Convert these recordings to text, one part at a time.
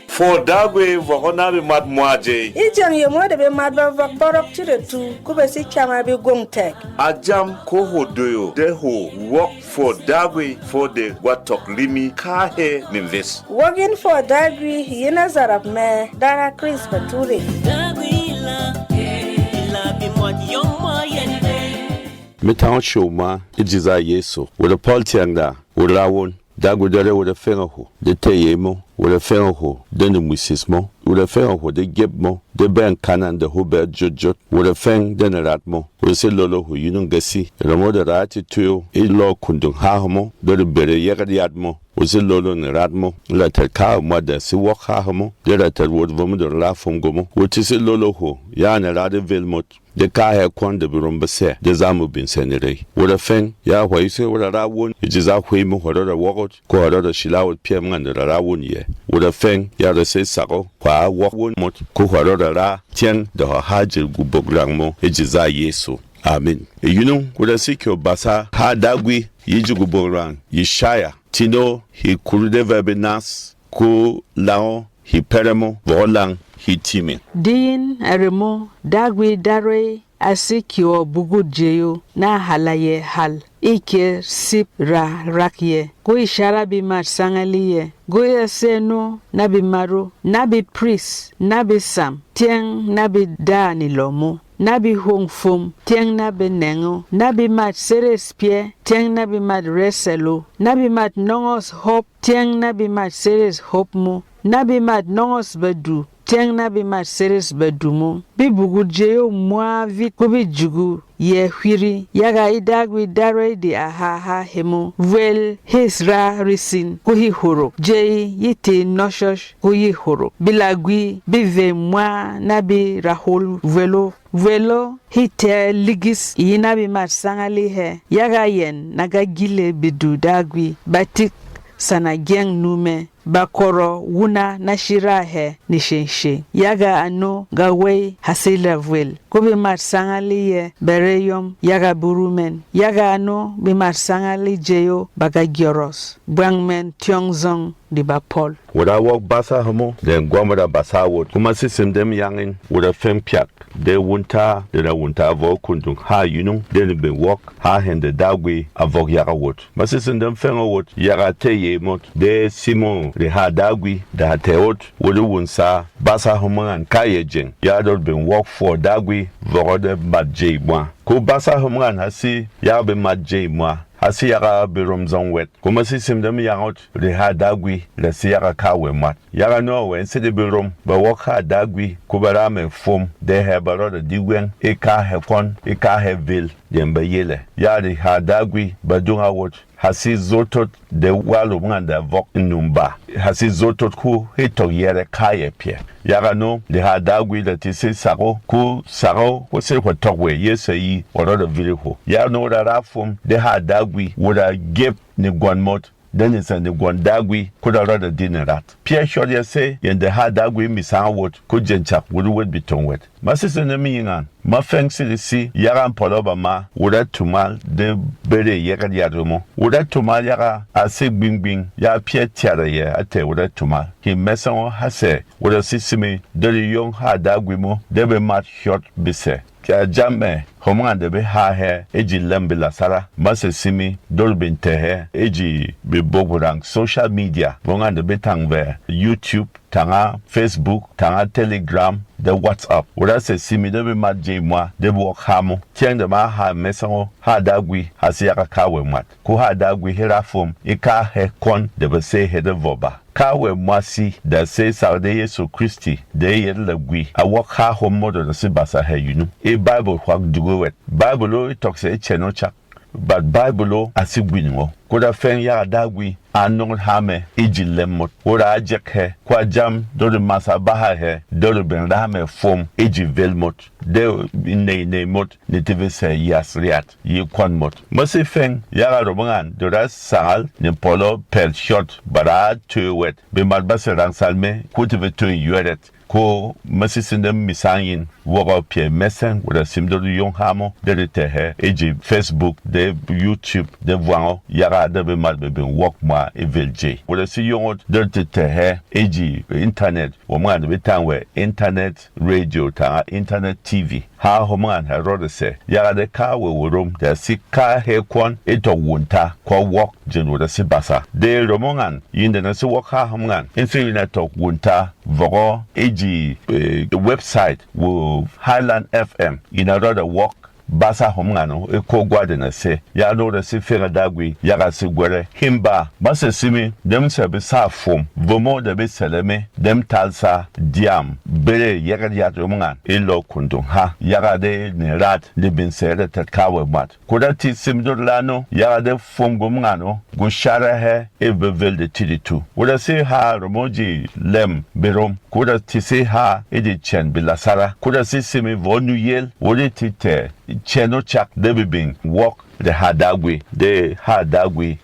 For dagwe vokona bi mat moaje. Ijam ye mo de be mat ba vok borok tire tu ku be si chama bi gong tek. Ajam ko hodoyo de ho work for dagwe for the watok limi ka he ninves. Working for dagwe yena zarap me dara Chris Bature. Metan shoma ijiza Yesu wala Paul tianga wala won dagwe dare wala fenga ho de teyemo wala fenga ho de musismo wala fenga ho de gebmo de ben kanan de ho be jojot wala feng de ratmo wala se lolo ho yunun gasi ramo de rati tuyo ilo kundung ha homo de bere yadmo wala lolo ne ratmo la terka mo de si wok ha homo de la terwod vomo de la fongomo wala se lolo ho ya na rade velmot de ka he kon de biromba se de zamu bin senere wala feng ya hoise wala rawon ijiza hwemo horora wokot ko horora shilawot piem ngande rawon ye wala feng ya de se sako kwa wokon mot ko horora ra tien de hajil gubograngmo ijiza Yesu amen yunu wala sikyo basa ha dagwi yiji gubograng yishaya tino hi kurude vebinas ku lao hi peremo volang hitime din aremo dagwi dare asikyo bugudjeyo na halaye hal ike sip ra rakye go ishara bi marsangaliye go yaseno nabi maru nabi priest nabi sam tieng nabi dani lomo nabi hongfum tieng nabi nengo nabi mat seres pie tieng nabi mat reselo nabi mat nongos hop tieng nabi mat seres hop mo nabi mat nongos badu tieng nabi mat seres badumo bi bugudjeyo mwa vit ko bi jugu ye hwiri yaga idagwi dare di aha hemo vel hisra risin ko hi horo jei yiti noshosh ko hi horo bilagwi bive mwa nabi rahol velo hite ligis yinabi marsangali he yaga yen naga gile bidu dagwi batik sana geng nume bakoro wuna nashira he nishenshe yaga ano gawe hasila vwel ko be marsangali ye bereyom yaga burumen yaga ano be marsangali jeyo baga gyoros bwangmen tyongzong di ba Paul wada wok basa homo den gwamada basa wot kuma sisim dem yangin wada fempiak de wunta de la wunta vo kundung ha yunung de be wok ha hende dagwe avok yaga wot masisim dem fengo wot yaga teye mot de simon de ha dagwi da teot wada wunsa basa homo an kayejen ya dot ben wok for dagwi vogode madjei mwa ko basa homo an hasi ya be madjei mwa hasi yaga biromzon wet kuma sisim dem yangot de ha dagwi la si yaga kawe mat yaga no wen se de birom ba wok ha dagwi ko barame fom de he baro de diwen e ka he kon e ka he vil demba yele ya de ha dagwi ba dunga wot hasi zotot de walo nganda vok numba hasi zotot ku hito yere kaye pie yaga no de ha dagwi la ti se sako ku sako ko se ko tokwe yesayi woro de viliho ya no da rafum de ha dagwi woda gep ni gwanmot then it's an Gwandagwi could have rather dinner rat. Pierre shot ya say, yen the hard dagwi misan wood could jenchap would be tongue wet. Masses in the mean ma feng si yaran poloba ma would that tumal de bere yagan yadumo would that tumal yaga a sig bing ya Pierre tiara ye at te would that tumal. He messon hase would a sissimi dirty young hard dagwimo debe mat short bise. Kia jamme homan de be ha he eji lembila sara mase simi dolbin te he eji be bogurang social media bonga de be tangve YouTube tanga Facebook tanga Telegram de WhatsApp wala se simi de be madje moi de bo khamo tieng de ma ha mesango ha dagwi ha se yaka kawe mat ko ha dagwi hera fom e ka he kon de be se he de voba kawe mwasi da se saude Yesu Kristi de yedla gwi a wok ha homo de se basa he yunu e Bible kwak dugo wet Bible talk say cheno chak but Bible asigwinwo koda fen ya dagwi anon hame iji lemot wora ajek he kwa jam do de masa baha he do de ben rame fom iji velmot de ne mot ne teve se yasriat yi kon mot mose fen ya robangan do da sal ne polo per shot bara to wet be malbase ran salme ko teve to yuret ko masisindem misanyin wogo pie mesen wala simdo yon hamo de tehe eji Facebook de YouTube de vwango yaga de be mal be wok ma evelje wala si yon de tehe eji internet wo man be tanwe internet radio ta internet TV ha homan ha rodese yaga de ka we worom de sika he kwon eto wunta ko wok jin wala si basa de romongan yinde na si wok ha homan insi na to wunta vogo eji the website wo Highland FM in a rather walk basa homngano e ko gwade na se ya no da se fera dagwi ya ga se gwere himba basa simi dem se be sa fom vomo da be seleme dem talsa diam bere ya ga ya to mngan e lo kundun ha ya ga de ne rat de bin se da tat kawe mat ko da ti sim do lano ya ga de fom go mngano go shara he e bevel de tiditu wo da se ha romoji lem berom ko da ti se ha e de chen bilasara ko da se simi vonu yel wo de ti te cheno chak de bin walk the hadagwe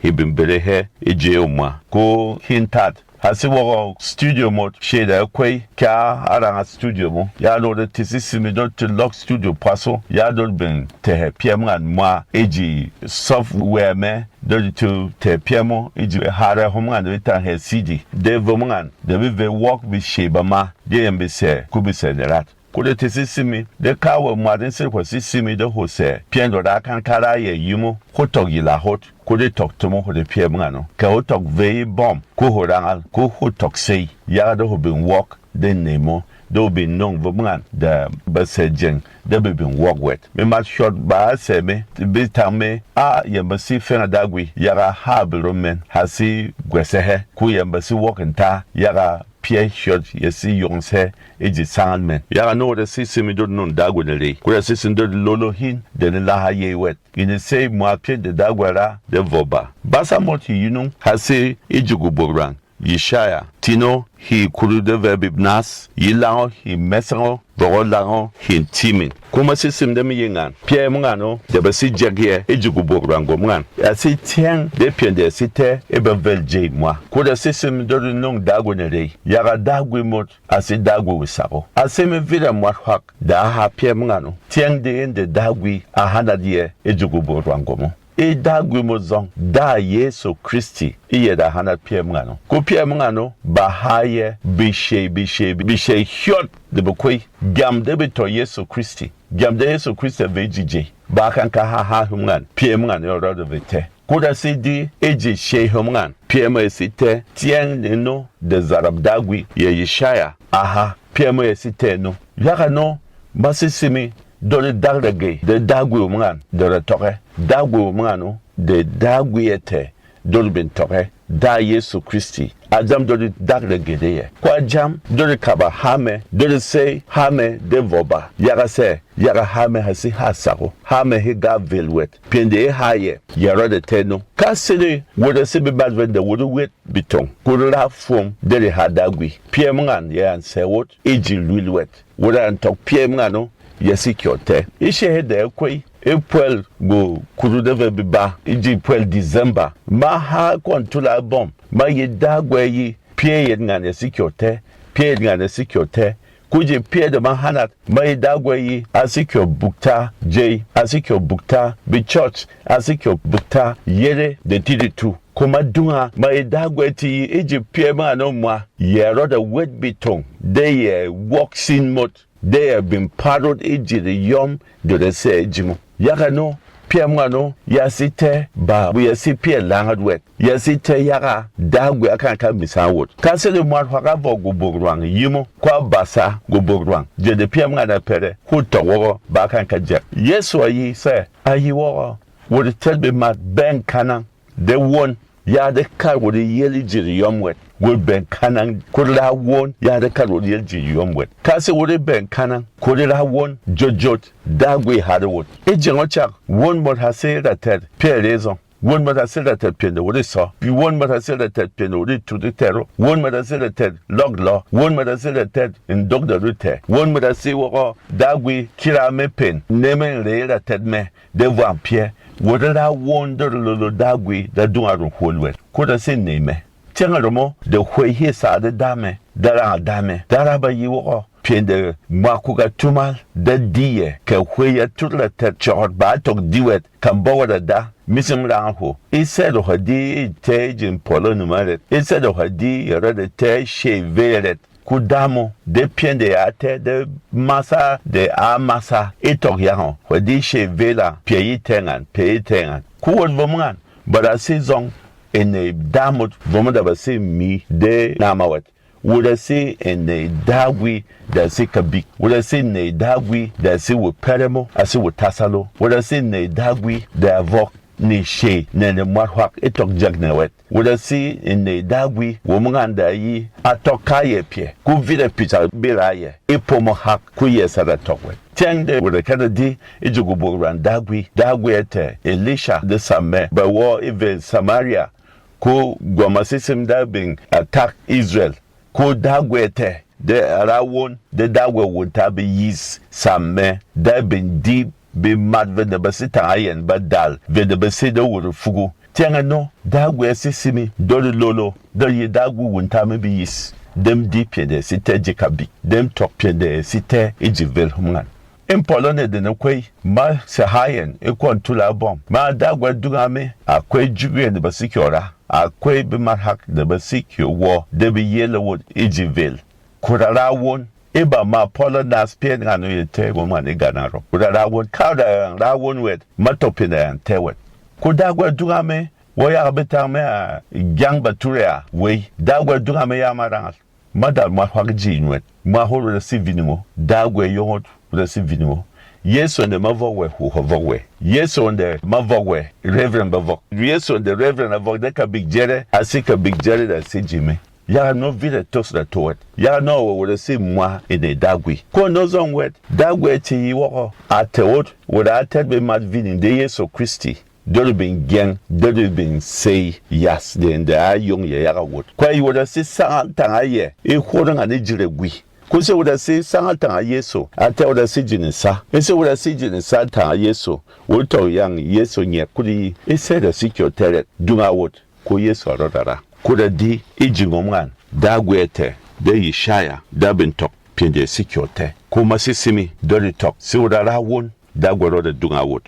hibimbere eje umwa ko hintat hasi wo studio mode sheda kwai ka aranga studio mo ya no de tisisimi do to lock studio paso ya do ben te piemran ma eji software me do to te piemo eji hare homran de ta he cd de vomran de be walk bi sheba ma de mbese kubise de rat kode tisisimi de kawo mwadin se ko sisimi de hose piendo da kan kara ye yumo hotok yila hot kode tok tomo hode pie mngano ka hotok vei bom ko horangal ko hotok sei ya do hobin walk de nemo do be non vomran da basejen de be bin walk wet me mat short ba se me be tame a yembasi fena dagwi yara haberomen hasi gwesehe ku yembasi walk nta yara pie shot yesi yonse eji sandmen ya no de sisimi do non dagwe de le ko sisin do lolo hin de la haye wet in say mo apie de dagwara de voba basa moti yunu hase ejugu boran yishaya tino hi kuru de verbibnas yilao hi mesero borolango hi timin kuma sisim de miyengan pie mngano de basi jagye ejugu boran gomran asi tien de pien de site e bevel j moi ko de sisim do non dagwe de le ya dagwe mot asi dagwe wisabo asi me vida mo hak da ha pie mngano tien de dagwe ahana die ejugu boran gomo e dagwe mo zon da Yesu Kristi iye da hana pie mngano ko pie mngano ba haye bishe hyot de bokoi gam de beto Yesu Kristi gam de Yesu Kristi vejije ba kan ka ha mngan pie mngano yo do vete koda sidi eje she mngan pie mo esite tien no de zarab dagwe ye Yeshaya aha pie mo esite no yaka no basisimi dole dagdage de dagwe mngan de retoke dagwe mngano de dagwe dole ben toke da Yesu Kristi adam dole dagdage de kwa jam dole kaba hame dole say hame de voba yara se yara hame hasi hasaro hame higa velwet pende haye yara de teno kasele woda se be bad when the woda wet biton kula fom de hadagwe pie mngan ye an se wot eji lulwet woda antok pie mngano yesi kyote ishe hede kwei April go kuru deve biba iji April December ma ha kontula bom ma ye dagwe yi pie ye ngane sikyote pie ngane sikyote kuje pie de mahanat ma ye dagwe yi asikyo bukta j asikyo bukta bi church asikyo bukta yere de tiditu kuma dunga ma ye dagwe ti iji pie ma no mwa ye roda wet biton they ye walk sin mot they have been parrot iji the yom do the say jimu yaka no pia mwano yasite ba bu yasi pia langad wet yasite yaka dagwe akanka misawot kasele mwat haka vo gubograng yimo kwa basa gubograng je de pia mwada pere hutowo ba akanka je yesu ayi se ayi wo would tell me mat ben kanang de won ya de kar would yeli jiri yomwet would ben kanang kodla won ya de kar would yeli jiri yomwet kase would ben kanang kodla won jojot dagwe hadwot ejengochak won mod hase da ted pere raison won mod hase da ted pende would so you won mod hase da ted pende would to the terror won mod hase da ted log law won mod hase da ted in dog the route won mod hase wo dagwe kira me pen nemen re da ted me de vampire wodala wonder lolo dagwe da duaru holwet koda se neme Tiangaromo, the way he saw the dame, Daraba you Piende Makuga Tumal, the dear, Kawaya Tutla Chord Batok Duet, Kamboda da, Missing Ranho. He said of her D, Tage in Polonumaret. He said of her D, Red Tay, She Veret. Kudamo, de piende ate, de massa, de amasa, etok yaho, wadi she vela, pei tengan. Kuwad voman, but a season in a damot vomodabase me de namawat. Would I say in a dagwi that say kabik? Would I say in a dagwi that say with peremo, I say with tasalo? Would I say in a dagwi that avok? Ni she ne mwahwak etok jagnewet would see in the dagwi womanga yi atokaye pie ku vide pizza belaye ipomo hak ku yesara tokwe tende would the di ejugo ran dagwi ete Elisha the same by war even Samaria ku gwamasisim da being attack Israel ku dagwi ete the arawon the dagwe would have yis same da been deep be mad when the basita ayen badal when the basida would fugu tianga no dagwe sisimi dole lolo do ye dagu wunta me be yis dem deep de site jikabi dem top de site ejivel humgan in polone de no kwei ma se hayen e kontula bom ma dagwe dugame akwai juwe de basikiora akwai be marhak de basikio wo de be yellow wood ejivel kurara won Eba ma polo na spien ngano yete woman iganaro. Kuda la won wet matopina and tewet. Kuda gwa dugame woya betame a gang baturea we dagwa dugame yamarang. Madal ma hwagji nwet. Ma holo receiving dagwe yongot receiving. Yes on the mavowe who hovowe. Yes on the mavowe reverend bavok. Yes on the reverend avok deka big jere asika big jere da sijime. Ya no vile tos da toet. Ya no would see moi in the dagwi. Ko no zon wet. Dagwe ti yiwoko. Atewot would attend be mad vin de Yesu Christi. Dole bin gang. Dole bin say yes. Den de a young ye yaga wood. Kwa you would see sang tanga ye. E hodang an ejire gwi. Kuse would see sang tanga Yesu. Ate would see jinisa. Ese would see jinisa tanga Yesu. Woto yang Yesu nye kudi. Ese da sikyo teret. Dunga wood. Ku Yesu arodara. Kuda di ijingomwan dagwete de yishaya dabintok pende sikyote kuma sisimi dori tok si wudara won dagwero de dunga wud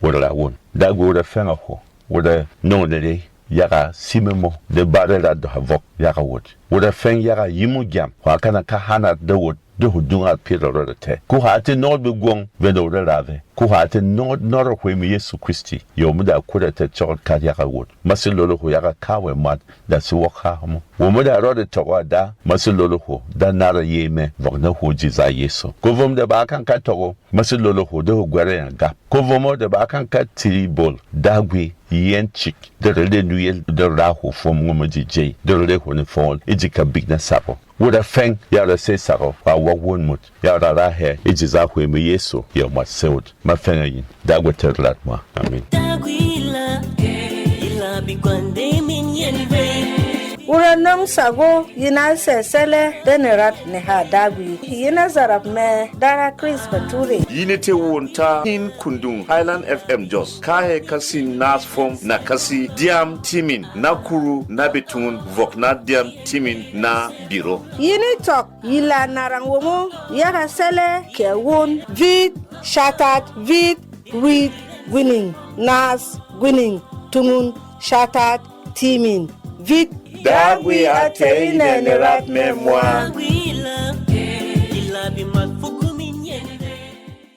wudara won dagwero de fenga ho wuda nonere yaga simemo de barera do havok yaga wud wuda feng yaga yimu jam wa kana ka hana de wud de hudunga piro de te ku hate no be gong vendo de rave ku hate no hwemi Yesu Christi yo muda kuda te chot ka yaga wud masilolo ho yaga kawe mat da si wokha mo wo muda rode to wada masilolo ho da nara yeme vogna ho jiza Yesu ku vom de ba kan ka to masilolo ho de gware yan gap ku vom de ba kan ka tribol dagwi yen chik de rede nuyel de raho fom ngomaji j de rede ho ne fon ejika big na sapo woda feng ya da se saro wa won mut ya da ra he ejiza hwemi Yesu ya masewd ma fenga yin dagwe terlat ma amen dagwila ila bikwande min yenve Uranum sago yina sesele denerat ne ha dagwi yina zarap me dara Chris Bature Yinete wonta hin kundung Highland FM Jos kahe kasi nas form na kasi diam timin na kuru na betun vokna diam timin na biro yini tok yila narangwomo yaka sele ke won vid shatat vid read winning nas winning tungun shatat timin vid dagwi ate ine ne rat me moi dagwila